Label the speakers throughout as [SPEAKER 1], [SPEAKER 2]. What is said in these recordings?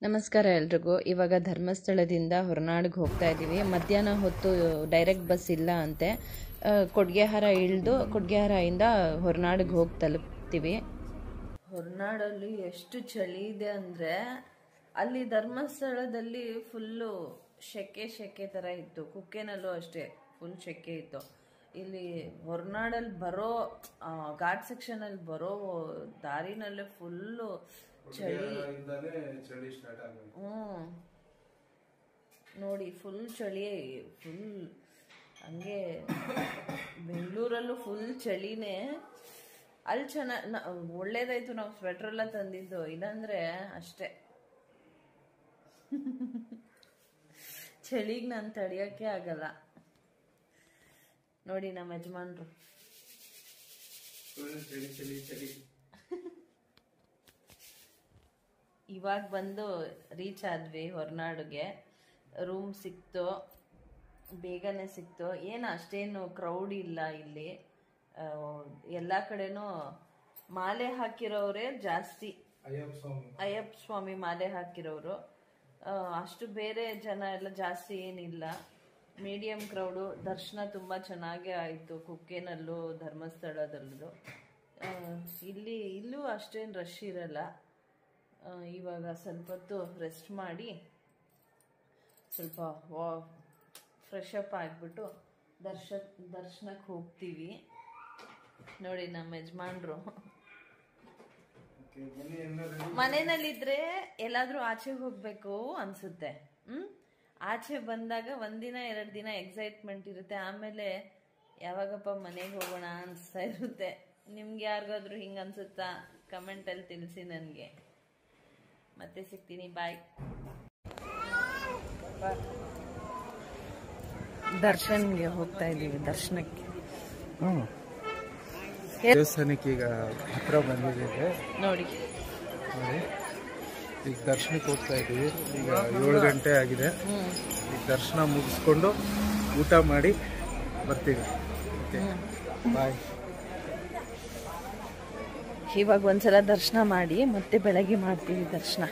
[SPEAKER 1] ನಮಸ್ಕಾರ ಎಲ್ರಿಗೂ. ಇವಾಗ ಧರ್ಮಸ್ಥಳದಿಂದ ಹೊರನಾಡಿಗೆ ಹೋಗ್ತಾ ಇದ್ದೀವಿ. ಮಧ್ಯಾಹ್ನ ಹೊತ್ತು ಡೈರೆಕ್ಟ್ ಬಸ್ ಇಲ್ಲ ಅಂತೆ. ಕೊಡ್ಗೆಹಾರ ಇಳಿದು ಕೊಡ್ಗೆಹಾರದಿಂದ ಹೊರನಾಡಿಗೆ ಹೋಗಿ ತಲುಪ್ತೀವಿ. ಹೊರನಾಡಲ್ಲಿ ಎಷ್ಟು ಚಳಿ ಇದೆ ಅಂದರೆ ಅಲ್ಲಿ ಧರ್ಮಸ್ಥಳದಲ್ಲಿ ಫುಲ್ಲು ಶೆಕೆ ಥರ ಇತ್ತು. ಕುಕ್ಕೆನಲ್ಲೂ ಅಷ್ಟೇ ಫುಲ್ ಶೆಕೆ ಇತ್ತು. ಇಲ್ಲಿ ಹೊರನಾಡಲ್ಲಿ ಬರೋ ಘಾಟ್ ಸೆಕ್ಷನಲ್ಲಿ ಬರೋ ದಾರಿನಲ್ಲೇ ಫುಲ್ಲು ಚಳಿ. ನೋಡಿ ಫುಲ್ ಚಳಿ, ಫುಲ್ ಹಂಗೆ. ಬೆಂಗಳೂರಲ್ಲೂ ಫುಲ್ ಚಳಿನೇ. ಅಲ್ಲಿ ಒಳ್ಳೇದಾಯ್ತು ನಾವು ಸ್ವೆಟರ್ ಎಲ್ಲ ತಂದಿದ್ದು, ಇಲ್ಲಾಂದ್ರೆ ಅಷ್ಟೇ ಚಳಿಗೆ ನಾನು ತಡಿಯೋಕ್ಕೆ ಆಗಲ್ಲ. ನೋಡಿ ನಮ್ಮ ಯಜಮಾನ್ರು ಇವಾಗ ಬಂದು ರೀಚ್ ಆದ್ವಿ ಹೊರನಾಡಿಗೆ. ರೂಮ್ ಸಿಕ್ತು, ಬೇಗನೆ ಸಿಕ್ತು. ಏನು ಅಷ್ಟೇನು ಕ್ರೌಡ್ ಇಲ್ಲ ಇಲ್ಲಿ. ಎಲ್ಲ ಕಡೆನೂ ಮಾಲೆ ಹಾಕಿರೋರೇ ಜಾಸ್ತಿ. ಅಯ್ಯಪ್ಪ ಸ್ವಾಮಿ ಮಾಲೆ ಹಾಕಿರೋರು. ಅಷ್ಟು ಬೇರೆ ಜನ ಎಲ್ಲ ಜಾಸ್ತಿ ಏನಿಲ್ಲ, ಮೀಡಿಯಂ ಕ್ರೌಡು. ದರ್ಶನ ತುಂಬ ಚೆನ್ನಾಗೇ ಆಯಿತು ಕುಕ್ಕೆನಲ್ಲೂ ಧರ್ಮಸ್ಥಳದಲ್ಲೂ. ಇಲ್ಲೂ ಅಷ್ಟೇನು ರಶ್ ಇರಲ್ಲ. ಇವಾಗ ಸ್ವಲ್ಪ ಹೊತ್ತು ರೆಸ್ಟ್ ಮಾಡಿ ಸ್ವಲ್ಪ ಫ್ರೆಶ್ ಅಪ್ ಆಗಿಬಿಟ್ಟು ದರ್ಶನಕ್ಕೆ ಹೋಗ್ತೀವಿ. ನೋಡಿ ನಮ್ಮ ಯಜಮಾನ್ರು ಮನೆಯಲ್ಲಿದ್ರೆ ಎಲ್ಲಾದ್ರೂ ಆಚೆ ಹೋಗ್ಬೇಕು ಅನ್ಸುತ್ತೆ. ಆಚೆ ಬಂದಾಗ ಒಂದಿನ 2 ದಿನ ಎಕ್ಸೈಟ್ಮೆಂಟ್ ಇರುತ್ತೆ, ಆಮೇಲೆ ಯಾವಾಗಪ್ಪ ಮನೆಗೆ ಹೋಗೋಣ ಅನಿಸ್ತಾ ಇರುತ್ತೆ. ನಿಮ್ಗೆ ಯಾರಿಗಾದ್ರೂ ಹಿಂಗೆ ಅನ್ಸುತ್ತಾ? ಕಮೆಂಟಲ್ಲಿ ತಿಳಿಸಿ ನನಗೆ. ಮತ್ತೆ ಸಿಗ್ತೀನಿ, ಬಾಯ್. ದರ್ಶನ್ಗೆ ಹೋಗ್ತಾ ಇದ್ದೀವಿ, ದರ್ಶನಕ್ಕೆ.
[SPEAKER 2] ದೇವಸ್ಥಾನಕ್ಕೆ ಈಗ ಹತ್ರ ಬಂದಿದ್ದೇವೆ.
[SPEAKER 1] ನೋಡಿ
[SPEAKER 2] ಈಗ ದರ್ಶನಕ್ಕೆ ಹೋಗ್ತಾ ಇದ್ದೀವಿ. ಈಗ 7 ಗಂಟೆ ಆಗಿದೆ. ಈಗ ದರ್ಶನ ಮುಗಿಸ್ಕೊಂಡು ಊಟ ಮಾಡಿ ಬರ್ತೀವಿ. ಓಕೆ, ಬಾಯ್.
[SPEAKER 1] ಇವಾಗ ಒಂದ್ಸಲ ದರ್ಶನ ಮಾಡಿ ಮತ್ತೆ ಬೆಳಗ್ಗೆ ಮಾಡ್ತೀವಿ ದರ್ಶನ.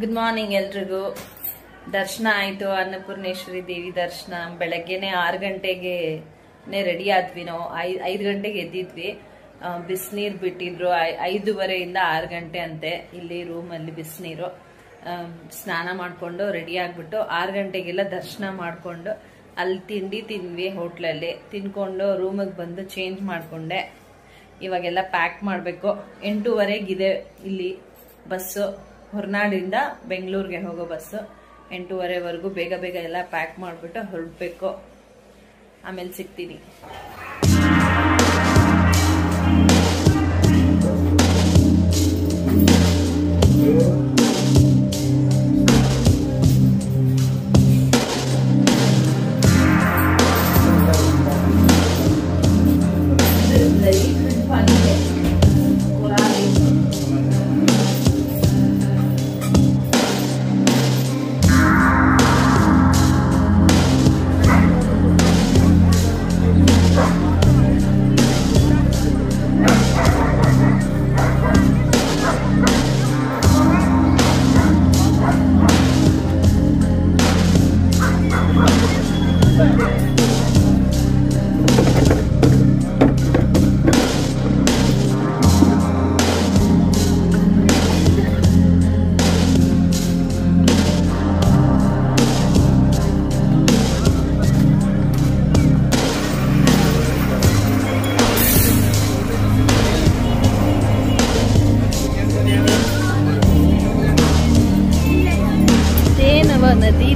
[SPEAKER 1] ಗುಡ್ ಮಾರ್ನಿಂಗ್ ಎಲ್ರಿಗೂ. ದರ್ಶನ ಆಯಿತು, ಅನ್ನಪೂರ್ಣೇಶ್ವರಿ ದೇವಿ ದರ್ಶನ. ಬೆಳಗ್ಗೆನೆ 6 ಗಂಟೆಗೆ ರೆಡಿ ಆದ್ವಿ ನಾವು. 5 ಗಂಟೆಗೆ ಎದ್ದಿದ್ವಿ. ಬಿಸಿನೀರು ಬಿಟ್ಟಿದ್ರು 5:15 6 ಗಂಟೆ ಅಂತೆ. ಇಲ್ಲಿ ರೂಮಲ್ಲಿ ಬಿಸಿನೀರು. ಸ್ನಾನ ಮಾಡಿಕೊಂಡು ರೆಡಿ ಆಗಿಬಿಟ್ಟು 6 ಗಂಟೆಗೆಲ್ಲ ದರ್ಶನ ಮಾಡಿಕೊಂಡು ಅಲ್ಲಿ ತಿಂಡಿ ತಿಂದ್ವಿ ಹೋಟ್ಲಲ್ಲಿ. ತಿನ್ಕೊಂಡು ರೂಮಿಗೆ ಬಂದು ಚೇಂಜ್ ಮಾಡಿಕೊಂಡೆ. ಇವಾಗೆಲ್ಲ ಪ್ಯಾಕ್ ಮಾಡಬೇಕು. 8:15 ಇಲ್ಲಿ ಬಸ್ಸು. ಹೊರನಾಡಿಂದ ಬೆಂಗಳೂರಿಗೆ ಹೋಗೋ ಬಸ್ಸು. 8:30ವರೆಗೂ ಬೇಗ ಬೇಗ ಎಲ್ಲ ಪ್ಯಾಕ್ ಮಾಡಿಬಿಟ್ಟು ಹೊರಡಬೇಕು. ಆಮೇಲೆ ಸಿಗ್ತೀನಿ.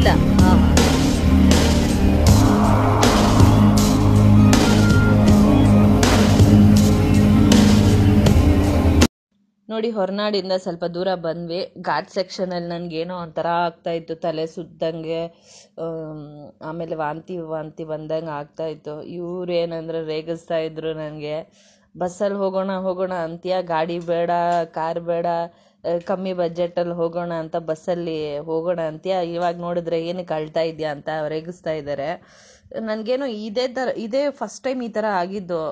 [SPEAKER 1] ಇಲ್ಲ. ನೋಡಿ, ಹೊರನಾಡಿಂದ ಸ್ವಲ್ಪ ದೂರ ಬಂದ್ವಿ. ಘಾಟ್ ಸೆಕ್ಷನಲ್ಲಿ ನನಗೇನೋ ಒಂಥರ ಆಗ್ತಾಯಿತ್ತು, ತಲೆ ಸುತ್ತಂಗೆ, ಆಮೇಲೆ ವಾಂತಿ ವಾಂತಿ ಬಂದಂಗೆ ಆಗ್ತಾಯಿತ್ತು. ಇವ್ರು ಏನಂದ್ರೆ ರೇಗಿಸ್ತಾ ಇದ್ರು ನನಗೆ. ಬಸ್ಸಲ್ಲಿ ಹೋಗೋಣ ಅಂತೀಯ, ಗಾಡಿ ಬೇಡ, ಕಾರ್ ಬೇಡ, ಕಮ್ಮಿ ಬಜೆಟಲ್ಲಿ ಹೋಗೋಣ ಅಂತ ಬಸ್ಸಲ್ಲಿ ಹೋಗೋಣ ಅಂತೀಯ, ಇವಾಗ ನೋಡಿದ್ರೆ ಏನಕ್ಕೆ ಅಳ್ತಾ ಇದೆಯಾ ಅಂತ ರೇಗಿಸ್ತಾ ಇದ್ದಾರೆ. ನನಗೇನೋ ಇದೇ ಫಸ್ಟ್ ಟೈಮ್ ಈ ಥರ ಆಗಿದ್ದು,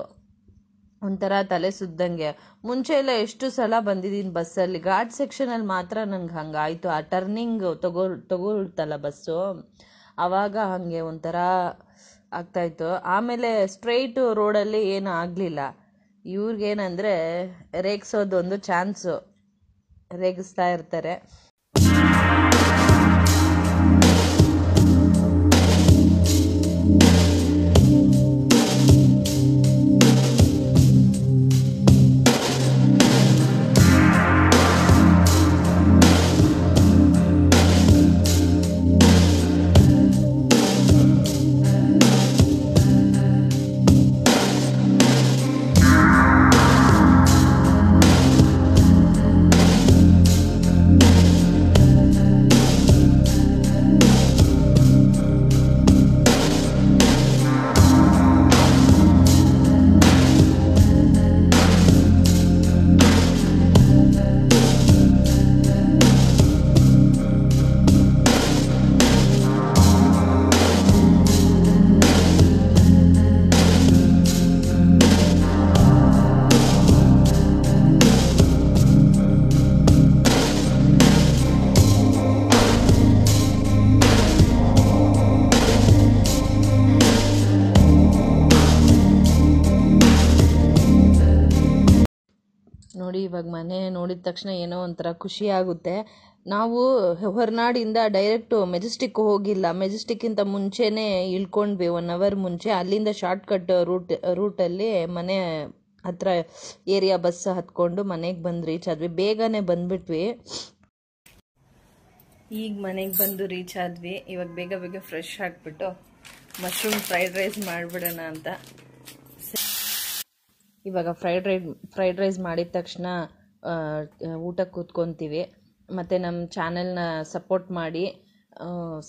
[SPEAKER 1] ಒಂಥರ ತಲೆ ಸುದ್ದಂಗೆ. ಮುಂಚೆ ಎಲ್ಲ ಎಷ್ಟು ಸಲ ಬಂದಿದ್ದೀನಿ ಬಸ್ಸಲ್ಲಿ, ಘಾಟ್ ಸೆಕ್ಷನಲ್ಲಿ ಮಾತ್ರ ನನಗೆ ಹಂಗಾಯಿತು. ಆ ಟರ್ನಿಂಗ್ ತಗೊಳ್ತಲ್ಲ ಬಸ್ಸು, ಆವಾಗ ಹಾಗೆ ಒಂಥರ ಆಗ್ತಾಯಿತ್ತು. ಆಮೇಲೆ ಸ್ಟ್ರೈಟು ರೋಡಲ್ಲಿ ಏನೂ ಆಗಲಿಲ್ಲ. ಇವ್ರಿಗೇನಂದರೆ ರೇಗಿಸೋದೊಂದು ಚಾನ್ಸು, ರೇಗಿಸ್ತಾ ಇರ್ತಾರೆ. ನೋಡಿ, ಇವಾಗ ಮನೆ ನೋಡಿದ ತಕ್ಷಣ ಏನೋ ಒಂಥರ ಖುಷಿ ಆಗುತ್ತೆ. ನಾವು ಹೊರನಾಡಿಂದ ಡೈರೆಕ್ಟು ಮೆಜೆಸ್ಟಿಕ್ ಹೋಗಿಲ್ಲ, ಮೆಜೆಸ್ಟಿಕ್ಕಿಂತ ಮುಂಚೆನೇ ಇಳ್ಕೊಂಡ್ವಿ, 1 hour ಮುಂಚೆ. ಅಲ್ಲಿಂದ ಶಾರ್ಟ್ಕಟ್ ರೂಟಲ್ಲಿ ಮನೆ ಹತ್ರ ಏರಿಯಾ ಬಸ್ ಹತ್ಕೊಂಡು ಮನೆಗೆ ರೀಚ್ ಆದ್ವಿ. ಬೇಗನೆ ಬಂದ್ಬಿಟ್ವಿ. ಈಗ ಮನೆಗೆ ಬಂದು ರೀಚ್ ಆದ್ವಿ. ಇವಾಗ ಬೇಗ ಫ್ರೆಶ್ ಆಗಿಬಿಟ್ಟು ಮಶ್ರೂಮ್ ಫ್ರೈಡ್ ರೈಸ್ ಮಾಡಿಬಿಡೋಣ ಅಂತ. ಇವಾಗ ಫ್ರೈಡ್ ರೈಸ್ ಮಾಡಿದ ತಕ್ಷಣ ಊಟಕ್ಕೆ ಕೂತ್ಕೊತೀವಿ. ಮತ್ತು ನಮ್ಮ ಚಾನೆಲ್ನ ಸಪೋರ್ಟ್ ಮಾಡಿ,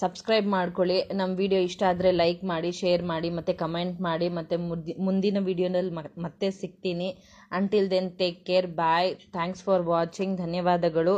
[SPEAKER 1] ಸಬ್ಸ್ಕ್ರೈಬ್ ಮಾಡ್ಕೊಳ್ಳಿ. ನಮ್ಮ ವಿಡಿಯೋ ಇಷ್ಟ ಆದರೆ ಲೈಕ್ ಮಾಡಿ, ಶೇರ್ ಮಾಡಿ, ಮತ್ತು ಕಮೆಂಟ್ ಮಾಡಿ. ಮತ್ತು ಮುಂದಿನ ವಿಡಿಯೋನಲ್ಲಿ ಮತ್ತೆ ಸಿಗ್ತೀನಿ. Until then take care, bye. Thanks for watching. ಧನ್ಯವಾದಗಳು.